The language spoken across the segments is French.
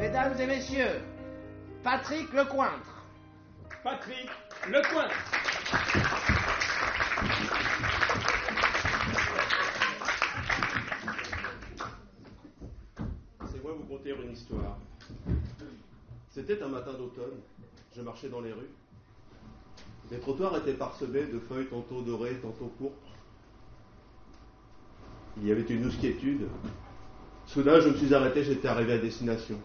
Mesdames et messieurs, Patrick Lecointre. Patrick Lecointre. Laissez-moi vous conter une histoire. C'était un matin d'automne. Je marchais dans les rues. Les trottoirs étaient parsemés de feuilles tantôt dorées, tantôt pourpres. Il y avait une douce quiétude. Soudain, je me suis arrêté, j'étais arrivé à destination.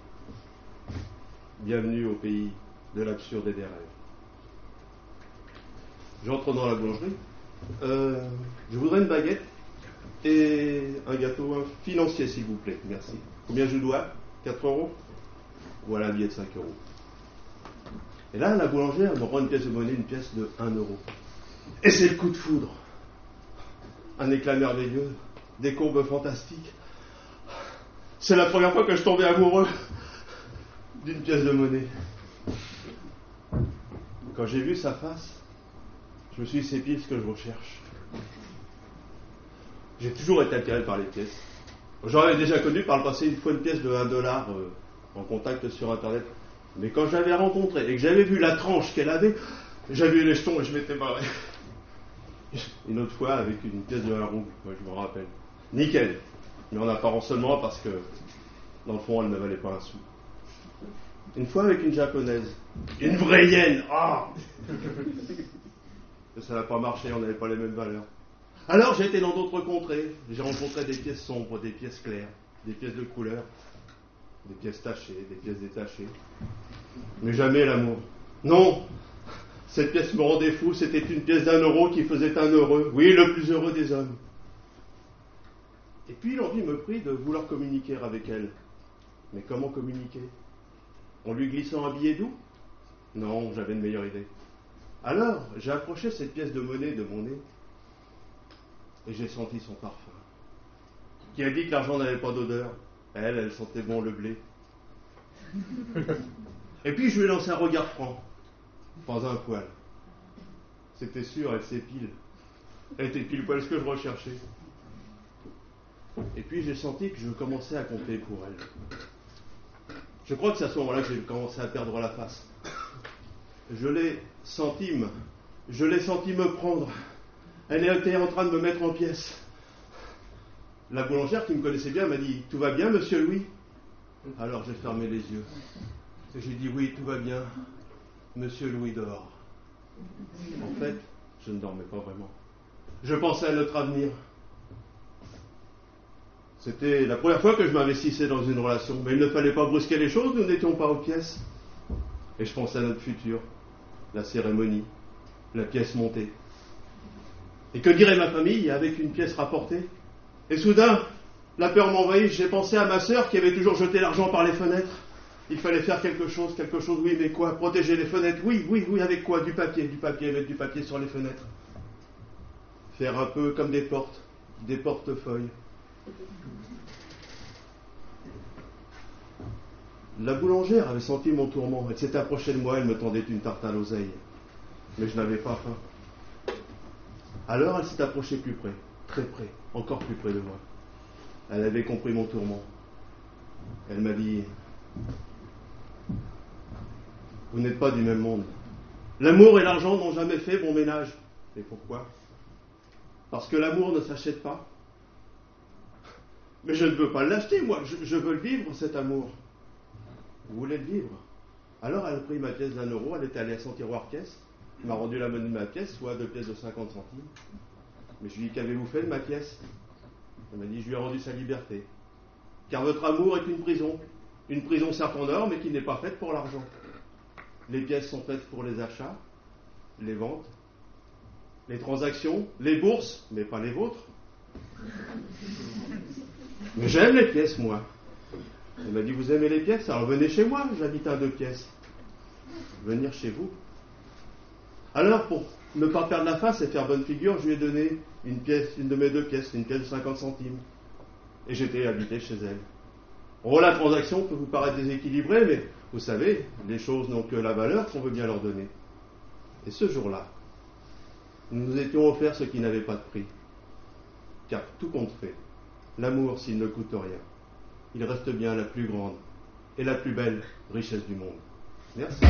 Bienvenue au pays de l'absurde et des rêves. J'entre dans la boulangerie. Je voudrais une baguette et un gâteau financier, s'il vous plaît. Merci. Combien je dois? 4 €? Voilà un billet de 5 €. Et là, la boulangère me rend une pièce de monnaie, une pièce de 1 €. Et c'est le coup de foudre. Un éclat merveilleux, des courbes fantastiques. C'est la première fois que je tombais amoureux d'une pièce de monnaie. Quand j'ai vu sa face, je me suis dit, c'est pile ce que je recherche. J'ai toujours été attiré par les pièces. J'en avais déjà connu par le passé une fois une pièce de 1 $ en contact sur Internet. Mais quand je l'avais rencontrée et que j'avais vu la tranche qu'elle avait, j'avais eu les jetons et je m'étais barré. Une autre fois avec une pièce de 1 €, moi je me rappelle. Nickel. Mais en apparence seulement parce que dans le fond elle ne valait pas un sou. Une fois avec une japonaise. Une vraie hyène. Ah ça n'a pas marché, on n'avait pas les mêmes valeurs. Alors j'ai été dans d'autres contrées. J'ai rencontré des pièces sombres, des pièces claires, des pièces de couleur, des pièces tachées, des pièces détachées. Mais jamais l'amour. Non, cette pièce me rendait fou, c'était une pièce d'1 € qui faisait un heureux. Oui, le plus heureux des hommes. Et puis l'envie me prit de vouloir communiquer avec elle. Mais comment communiquer? En lui glissant un billet doux? Non, j'avais une meilleure idée. Alors, j'ai approché cette pièce de monnaie de mon nez et j'ai senti son parfum. Qui a dit que l'argent n'avait pas d'odeur? Elle sentait bon le blé. Et puis je lui ai lancé un regard franc. Pas un poil. C'était sûr, elle s'épile. Elle était pile poil ce que je recherchais. Et puis j'ai senti que je commençais à compter pour elle. Je crois que c'est à ce moment-là que j'ai commencé à perdre la face. Je l'ai senti me prendre. Elle était en train de me mettre en pièces. La boulangère qui me connaissait bien m'a dit « Tout va bien, monsieur Louis ?» Alors j'ai fermé les yeux. Et j'ai dit « Oui, tout va bien. Monsieur Louis dort. » En fait, je ne dormais pas vraiment. Je pensais à notre avenir. C'était la première fois que je m'investissais dans une relation. Mais il ne fallait pas brusquer les choses, nous n'étions pas aux pièces. Et je pensais à notre futur, la cérémonie, la pièce montée. Et que dirait ma famille avec une pièce rapportée? Et soudain, la peur m'envahit, j'ai pensé à ma sœur qui avait toujours jeté l'argent par les fenêtres. Il fallait faire quelque chose, oui, mais quoi? Protéger les fenêtres, oui, avec quoi? Du papier, mettre du papier sur les fenêtres. Faire un peu comme des portes, des portefeuilles. La boulangère avait senti mon tourment. Elle s'était approchée de moi, elle me tendait une tarte à l'oseille. Mais je n'avais pas faim. Alors elle s'est approchée plus près, très près, encore plus près de moi. Elle avait compris mon tourment. Elle m'a dit « Vous n'êtes pas du même monde. L'amour et l'argent n'ont jamais fait bon ménage. » Et pourquoi? Parce que l'amour ne s'achète pas. Mais je ne veux pas l'acheter, moi. Je veux le vivre, cet amour. Vous voulez le vivre? Alors elle a pris ma pièce d'1 €, elle était allée à son tiroir caisse, elle m'a rendu la monnaie de ma pièce, soit 2 pièces de 50 centimes. Mais je lui ai dit, qu'avez-vous fait de ma pièce? Elle m'a dit, je lui ai rendu sa liberté. Car votre amour est une prison certes en or, mais qui n'est pas faite pour l'argent. Les pièces sont faites pour les achats, les ventes, les transactions, les bourses, mais pas les vôtres. Mais j'aime les pièces, moi. Elle m'a dit, vous aimez les pièces? Alors venez chez moi, j'habite à 2 pièces. Venir chez vous. Alors, pour ne pas perdre la face et faire bonne figure, je lui ai donné une pièce, une de mes 2 pièces, une pièce de 50 centimes. Et j'étais habité chez elle. Oh, la transaction peut vous paraître déséquilibrée, mais vous savez, les choses n'ont que la valeur qu'on veut bien leur donner. Et ce jour-là, nous nous étions offerts ce qui n'avait pas de prix. Car tout compte fait. L'amour, s'il ne coûte rien, il reste bien la plus grande est la plus belle richesse du monde. Merci.